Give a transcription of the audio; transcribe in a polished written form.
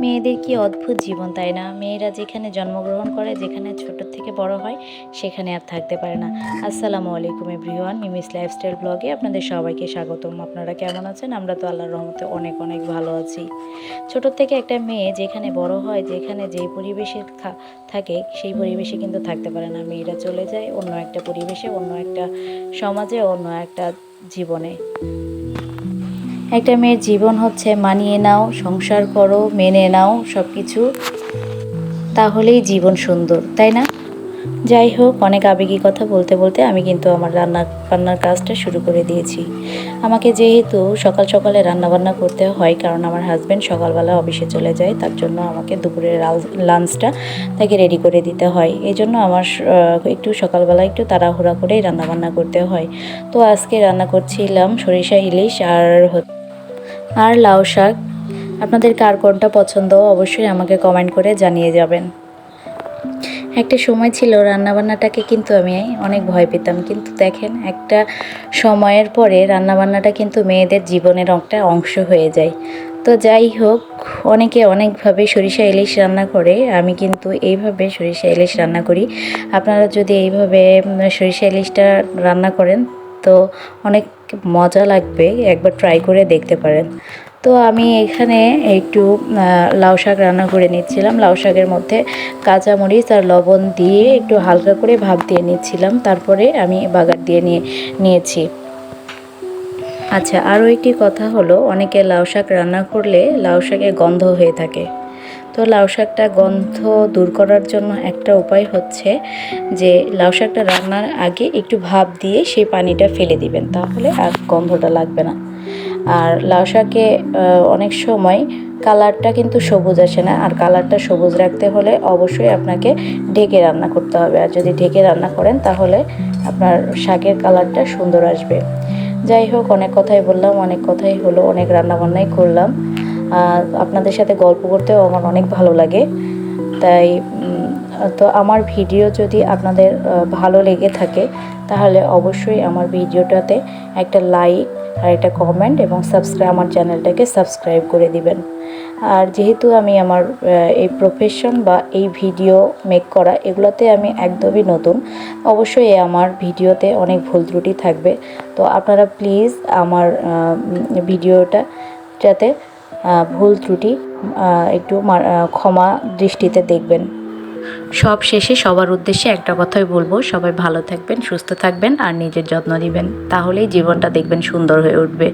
মেয়েদের কি অদ্ভুত জীবন, তাই না? মেয়েরা যেখানে জন্মগ্রহণ করে, যেখানে ছোট থেকে বড় হয়, সেখানে আর থাকতে পারে না। আসসালামু আলাইকুম এভরিওয়ান, মিমিস লাইফস্টাইল ব্লগে আপনাদের সবাইকে স্বাগতম। আপনারা কেমন আছেন? আমরা তো আল্লাহর রহমতে অনেক অনেক ভালো আছি। ছোট থেকে একটা মেয়ে যেখানে বড় হয়, যেখানে যেই পরিবেশে থাকে, সেই পরিবেশে কিন্তু থাকতে পারে না। মেয়েরা চলে যায় অন্য একটা পরিবেশে, অন্য একটা সমাজে, অন্য একটা জীবনে। একটা মেয়ের জীবন হচ্ছে মানিয়ে নাও, সংসার করো, মেনে নাও সব কিছু, তাহলেই জীবন সুন্দর, তাই না? যাই হোক, অনেক আবেগী কথা বলতে বলতে আমি কিন্তু আমার বান্নার কাজটা শুরু করে দিয়েছি। আমাকে যেহেতু সকাল সকালে রান্নাবান্না করতে হয়, কারণ আমার হাজব্যান্ড সকালবেলা অফিসে চলে যায়, তার জন্য আমাকে দুপুরের লাঞ্চটা তাকে রেডি করে দিতে হয়। এই জন্য আমার একটু সকালবেলা একটু তাড়াহুড়া করেই রান্নাবান্না করতে হয়। তো আজকে রান্না করছিলাম সরিষা ইলিশ আর লাউ শাক। আপনাদের কার কোনটা পছন্দ অবশ্যই আমাকে কমেন্ট করে জানিয়ে যাবেন। একটা সময় ছিল রান্নাবান্নাটাকে কিন্তু আমি অনেক ভয় পেতাম, কিন্তু দেখেন একটা সময়ের পরে রান্নাবান্নাটা কিন্তু মেয়েদের জীবনের একটা অংশ হয়ে যায়। তো যাই হোক, অনেকে অনেকভাবে সরিষা ইলিশ রান্না করে, আমি কিন্তু এইভাবে সরিষা ইলিশ রান্না করি। আপনারা যদি এইভাবে সরিষা ইলিশটা রান্না করেন তো অনেক মজা লাগবে, একবার ট্রাই করে দেখতে পারেন। তো আমি এখানে একটু লাউ শাক রান্না করে নিচ্ছিলাম। লাউ শাকের মধ্যে কাঁচামরিচ আর লবণ দিয়ে একটু হালকা করে ভাপ দিয়ে নিচ্ছিলাম, তারপরে আমি বাগার দিয়ে নিয়েছি। আচ্ছা, আরও একটি কথা হলো, অনেকে লাউ শাক রান্না করলে লাউ শাকের গন্ধ হয়ে থাকে। তো লাউ শাকটা গন্ধ দূর করার জন্য একটা উপায় হচ্ছে যে লাউ শাকটা রান্নার আগে একটু ভাপ দিয়ে সেই পানিটা ফেলে দিবেন, তাহলে আর গন্ধটা লাগবে না। আর লাউ শাকে অনেক সময় কালারটা কিন্তু সবুজ আসে না, আর কালারটা সবুজ রাখতে হলে অবশ্যই আপনাকে ঢেকে রান্না করতে হবে। আর যদি ঢেকে রান্না করেন তাহলে আপনার শাকের কালারটা সুন্দর আসবে। যাই হোক, অনেক কথাই বললাম, অনেক কথাই হলো, অনেক রান্নাবান্নাই করলাম। আপনাদের সাথে গল্প করতেও আমার অনেক ভালো লাগে। তাই তো আমার ভিডিও যদি আপনাদের ভালো লেগে থাকে তাহলে অবশ্যই আমার ভিডিওটাতে একটা লাইক আর একটা কমেন্ট এবং আমার চ্যানেলটাকে সাবস্ক্রাইব করে দিবেন। আর যেহেতু আমি আমার এই প্রফেশন বা এই ভিডিও মেক করা এগুলোতে আমি একদমই নতুন, অবশ্যই আমার ভিডিওতে অনেক ভুল ত্রুটি থাকবে। তো আপনারা প্লিজ আমার ভিডিওটাতে ভুল ত্রুটি একটু ক্ষমা দৃষ্টিতে দেখবেন। সব শেষে সবার উদ্দেশ্যে একটা কথাই বলবো, সবাই ভালো থাকবেন, সুস্থ থাকবেন আর নিজের যত্ন নেবেন, তাহলেই জীবনটা দেখবেন সুন্দর হয়ে উঠবে।